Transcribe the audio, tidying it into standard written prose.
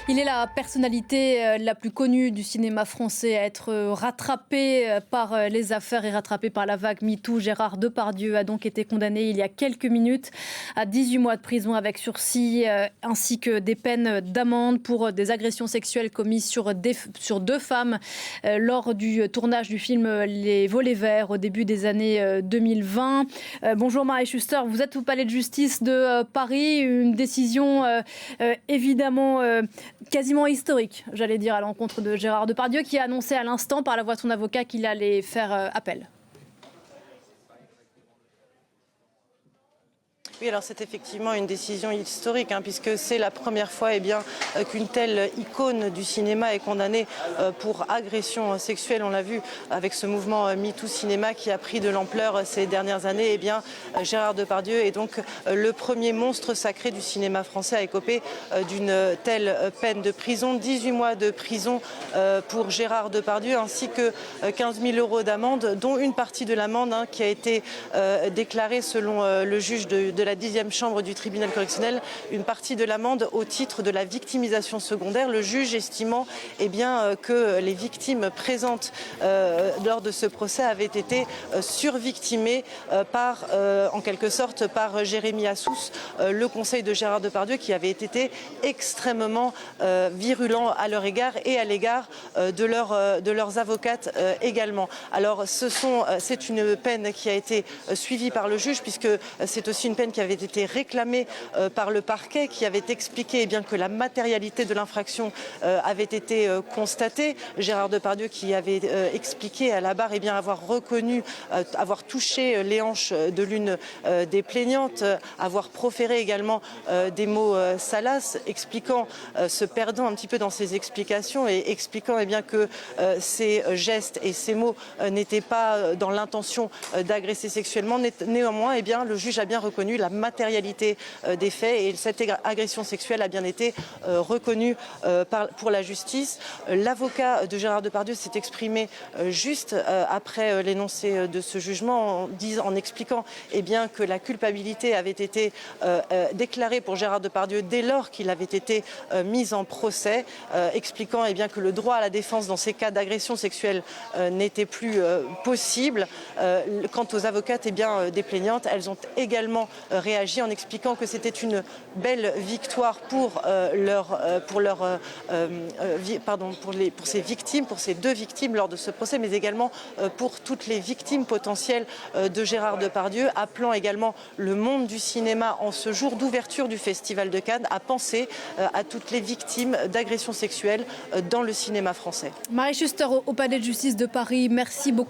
Il est la personnalité la plus connue du cinéma français à être rattrapé par les affaires et rattrapé par la vague MeToo. Gérard Depardieu a donc été condamné il y a quelques minutes à 18 mois de prison avec sursis ainsi que des peines d'amende pour des agressions sexuelles commises sur deux femmes lors du tournage du film Les Volets Verts au début des années 2020. Bonjour Marie Schuster, vous êtes au Palais de Justice de Paris. Une décision évidemment quasiment historique, j'allais dire, à l'encontre de Gérard Depardieu, qui a annoncé à l'instant par la voix de son avocat qu'il allait faire appel. Oui, alors c'est effectivement une décision historique, puisque c'est la première fois qu'une telle icône du cinéma est condamnée pour agression sexuelle. On l'a vu avec ce mouvement MeToo Cinéma qui a pris de l'ampleur ces dernières années. Gérard Depardieu est donc le premier monstre sacré du cinéma français à écoper d'une telle peine de prison. 18 mois de prison pour Gérard Depardieu, ainsi que 15 000 € d'amende, dont une partie de l'amende qui a été déclarée selon le juge de la 10e chambre du tribunal correctionnel, une partie de l'amende au titre de la victimisation secondaire, le juge estimant que les victimes présentes lors de ce procès avaient été survictimées en quelque sorte par Jérémy Assous, le conseil de Gérard Depardieu, qui avait été extrêmement virulent à leur égard et à l'égard de leurs avocates également. Alors c'est une peine qui a été suivie par le juge, puisque c'est aussi une peine qui avait été réclamée par le parquet, qui avait expliqué que la matérialité de l'infraction avait été constatée. Gérard Depardieu qui avait expliqué à la barre avoir touché les hanches de l'une des plaignantes, avoir proféré également des mots salaces, se perdant un petit peu dans ses explications et expliquant que ces gestes et ces mots n'étaient pas dans l'intention d'agresser sexuellement. Néanmoins, le juge a bien reconnu la matérialité des faits et cette agression sexuelle a bien été reconnue pour la justice. L'avocat de Gérard Depardieu s'est exprimé juste après l'énoncé de ce jugement en expliquant que la culpabilité avait été déclarée pour Gérard Depardieu dès lors qu'il avait été mis en procès, expliquant que le droit à la défense dans ces cas d'agression sexuelle n'était plus possible. Quant aux avocates des plaignantes, elles ont également réagi en expliquant que c'était une belle victoire pour ces deux victimes lors de ce procès, mais également pour toutes les victimes potentielles de Gérard Depardieu, appelant également le monde du cinéma en ce jour d'ouverture du Festival de Cannes à penser à toutes les victimes d'agressions sexuelles dans le cinéma français. Marie Schuster au Palais de Justice de Paris, merci beaucoup.